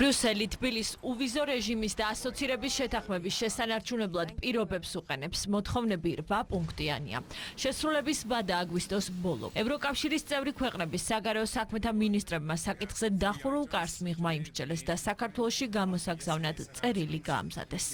ბრიუსელი თბილისს უვიზო რეჟიმის და ასოცირების შეთანხმების შესანარჩუნებლად პირობებს უყენებს. მოთხოვნები 8 პუნქტიანია. შესრულების ვადა აგვისტოს ბოლო. ევროკავშირის წევრი ქვეყნების საგარეო საქმეთა მინისტრებმა საკითხზე დახურულ კარს მიღმა იმსჯელეს და საქართველოში გამოსაგზავნად წერილი გაამზადეს.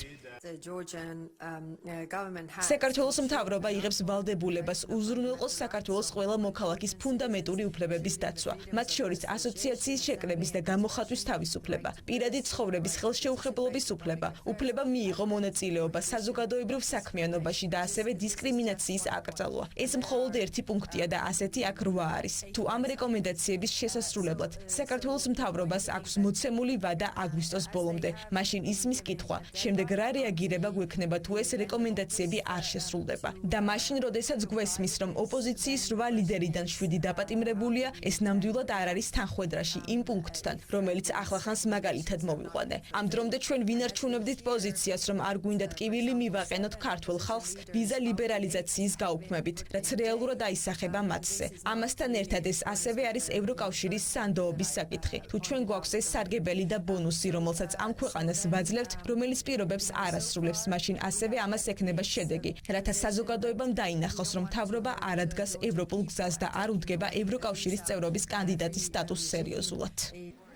საქართველოს მთავრობა იღებს ვალდებულებას უზრუნველყოს საქართველოს ყველა მოქალაქის ფუნდამენტური უფლებების დაცვა, მათ შორის ასოციაციის შეკრების და გამოხატვის თავისუფლება, პირადი ცხოვრების ხელშეუხებლობის უფლება, უფლება მიიღო მონაწილეობა საზოგადოებრივ საქმიანობაში და ასევე დისკრიმინაციის აკრძალვა. ეს მხოლოდ ერთი პუნქტია და ასეთი აქ 8 არის. თუ ამ რეკომენდაციების შესასრულებლად საქართველოს მთავრობას აქვს მოცემული ვადა აგვისტოს ბოლომდე, მაშინ ისმის კითხვა, შემდეგ რა რეაგირება გვექნება თუ ეს რეკომენდაციები არ შესრულდება. და მაშინ, როდესაც გვესმის, რომ ოპოზიციის 8 ლიდერიდან 7 დაპატიმრებულია, ეს ნამდვილად არ არის თანხვედრაში იმ პუნქტთან, რომელიც ახლახანს მაგალითად მოვიყვანე. ამ დრომდე ჩვენ ვინარჩუნებდით პოზიციას, რომ არ გვინდათ კივილი მივაყენოთ ქართულ ხალხს ვიზა ლიბერალიზაციის გაუქმებით, რაც რეალურად აისახება მათზე. ამასთან ერთად ეს ასევე არის ევროკავშირის სანდოობის საკითხი. თუ ჩვენ გვაქვს ეს სარგებელი და ბონუსი, რომელსაც ამ ქვეყანას ვაძლევთ, რომელიც პირობებს არ ასრულებს, მაშინ ასევე ამას ექნება შედეგი, რათა საზოგადოებამ დაინახოს, რომ მთავრობა არ ადგას ევროპულ გზას და არ უდგება ევროკავშირის წევრობის კანდიდატის სტატუსს სერიოზულად.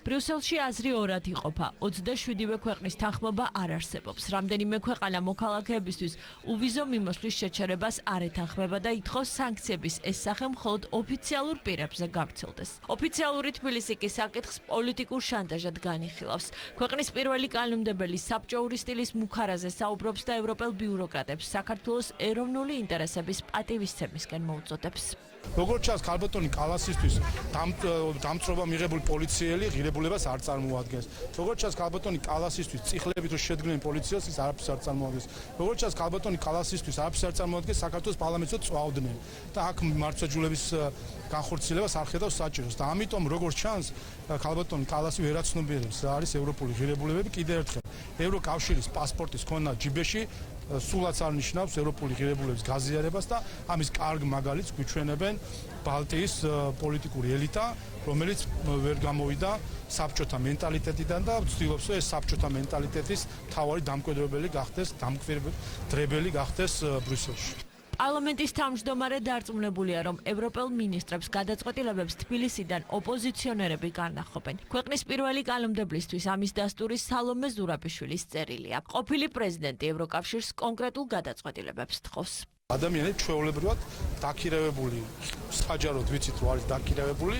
ბრიუსელში აზრი ორად იყოფა. 27 ქვეყნის თანხმობა არ არსებობს. რამდენიმე ქვეყანა მოქალაქეებისთვის უვიზო მიმოსვლის შეჩერებას არ ეთანხმება და ითხოვს სანქციების ეს სახე მხოლოდ ოფიციალურ პირებზე გავრცელდეს. ოფიციალური თბილისი კი საკითხს პოლიტიკურ შანტაჟად განიხილავს. ქვეყნის პირველი კანონმდებელი საბჭოური სტილის მუქარაზე საუბრობს და ევროპელ ბიუროკრატებს საქართველოს ეროვნული ინტერესების პატივისცემისკენ მოუწოდებს. როგორც ჩანს, ქალბატონი კალასისთვის დამწრობა მიღებული პოლიციელი ღირებულებას არ წარმოადგენს. როგორც ჩანს, ქალბატონი კალასისთვის წიხლებით რო შედგნენ პოლიციას, ის არაფერს არ წარმოადგენს. როგორც ჩანს, ქალბატონი კალასისთვის არაფერს არ წარმოადგენს, საქართველოს პარლამენტზე წვავდნენ და აქ მართლმსაჯულების განხორციელებას არ ხედავს საჭიროს. და ამიტომ, როგორც ჩანს, ქალბატონი კალასი ვერ აცნობიერებს რა არის ევროპული ღირებულებები. კიდევ ერთხელ, ევროკავშირის პასპორტის ქონა ჯიბეში სულაც არ ნიშნავს ევროპული ღირებულების გაზიარებას და ამის კარგ მაგალითს გვიჩვენებენ ბალტიის პოლიტიკური ელიტა, რომელიც ვერ გამოვიდა საბჭოთა მენტალიტეტიდან და ვცდილობს, რომ ეს საბჭოთა მენტალიტეტის მთავარი დამკვიდრებელი გახდეს ბრიუსელში. პარლამენტის თავმჯდომარე დარწმუნებულია, რომ ევროპელ მინისტრებს გადაწყვეტილებებს თბილისიდან ოპოზიციონერები განახობენ. ქვეყნის პირველი კანონმდებლისთვის ამის დასტური სალომე ზურაბიშვილის წერილია. ყოფილი პრეზიდენტი ევროკავშირს კონკრეტულ გადაწყვეტილებებს თხოვს. ადამიანები ჩვეულებრივად დაქირავებული, საჯაროდ ვიცით, რომ არის დაქირავებული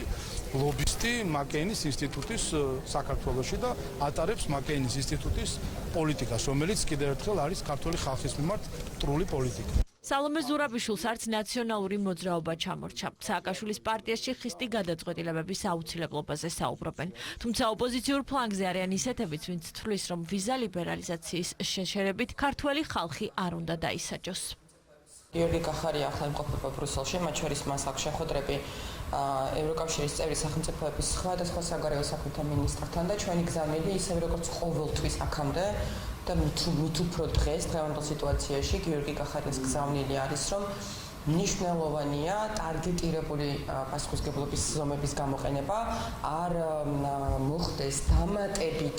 ლობისტი მაკეინის ინსტიტუტის საქართველოში და ატარებს მაკეინის ინსტიტუტის პოლიტიკას, რომელიც კიდევ ერთხელ არის ქართული ხალხის მიმართ მტრული პოლიტიკა. სალომე ზურაბიშვილს არც ნაციონალური მოძრაობა ჩამორჩა. სააკაშვილის პარტიაში ხისტი გადაწყვეტილებების აუცილებლობაზე საუბრობენ. თუმცა ოპოზიციურ ფლანგზე არიან ისეთებიც, ვინც თვლის, რომ ვიზა ლიბერალიზაციის შეჩერებით ქართველი ხალხი არ უნდა დაისაჯოს. გიორგი კახარია ახლა იმყოფება ბრიუსელში, მათ შორის მას აქვს შეხვედრები ევროკავშირის წევრი სახელმწიფოების სხვადასხვა საგარეო საქმეთა მინისტრთან და ჩვენი გზავნილი ისევე როგორც ყოველთვის აქამდე და მით უფრო დღეს დღევანდელ სიტუაციაში გიორგი კახარიას გზავნილი არის, რომ მნიშვნელოვანია ტარგეტირებული პასუხისმგებლობის ზომების გამოყენება, არ მოხდეს დამატებით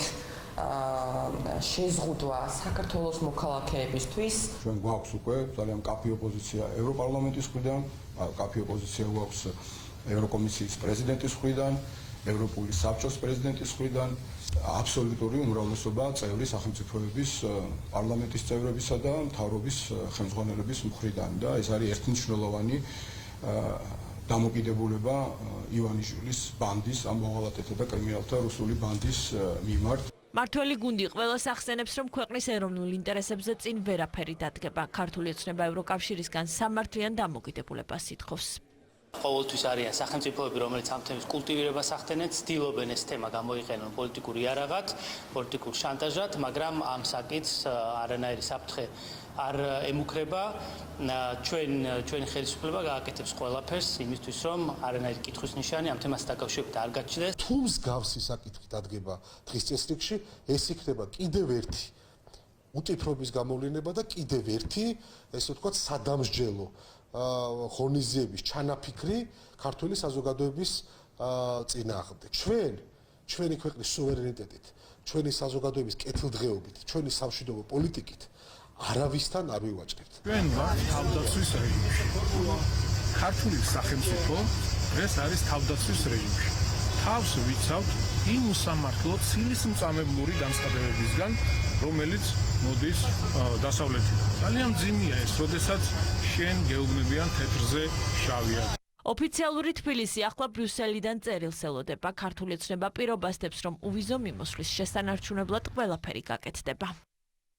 შეზღუდვა საქართველოს მოქალაქეებისთვის. ჩვენ გვაქვს უკვე ძალიან კაფე ოპოზიცია ევროპარლამენტის მხრიდან, კაფე ოპოზიცია გვაქვს ევროკომისიის პრეზიდენტის მხრიდან, ევროპული საბჭოს პრეზიდენტის მხრიდან, აბსოლუტური უმრავლესობა წევრი სახელმწიფოების პარლამენტის წევრებისა და მთავრობის ხელმძღვანელების მხრიდან და ეს არის ერთმნიშვნელოვანი დამოკიდებულება ივანიშვილის ბანდის, ამ მოღალატეთა და კრიმინალთა რუსული ბანდის მიმართ. მართველი გუნდი ყველას ახსენებს, რომ ქვეყნის ეროვნულ ინტერესებზე წინ ვერაფერი დადგება. ქართული ოცნება ევროკავშირისგან სამართლიან დამოკიდებულებას ითხოვს. ყოველთვის არიან სახელმწიფოები, რომელიც ამ თემის კულტივირებას ახდენენ, ცდილობენ ეს თემა გამოიყენონ პოლიტიკურ იარაღად, პოლიტიკურ შანტაჟად, მაგრამ ამ საკითხს არანაირი საფრთხე არ ემუქრება. ჩვენი ხელისუფლება გააკეთებს ყველაფერს იმისთვის, რომ არანაირი კითხვის ნიშანი ამ თემასთან დაკავშირებით არ გაჩნდეს. თუ მსგავსი საკითხი დადგება დღის წესრიგში, ეს იქნება კიდევ ერთი უტიფრობის გამოვლინება და კიდევ ერთი, ესე ვთქვათ, სადამსჯელო ღონისძიების ჩანაფიქრი ქართული საზოგადოების წინააღმდეგ. ჩვენ ჩვენი ქვეყნის სუვერენიტეტით, ჩვენი საზოგადოების კეთილდღეობით, ჩვენი სამშვიდობო პოლიტიკით არავისთან არ ვივაჭრებთ. ჩვენ ვართ თავდაცვის რეჟიმში. ქართული სახელმწიფო დღეს არის თავდაცვის რეჟიმში. თავს ვიცავთ იმ უსამართლო ცილისმწამებლური განცხადებებისგან, რომელიც მოდის დასავლეთიდან. ძალიან მძიმეა ეს, როდესაც შენ გეუბნებიან თეთრზე შავია. ოფიციალური თბილისი ახლა ბრიუსელიდან წერილს ელოდება. ქართული ოცნება პირობასდებს, რომ უვიზო მიმოსვლის შესანარჩუნებლად ყველაფერი გაკეთდება.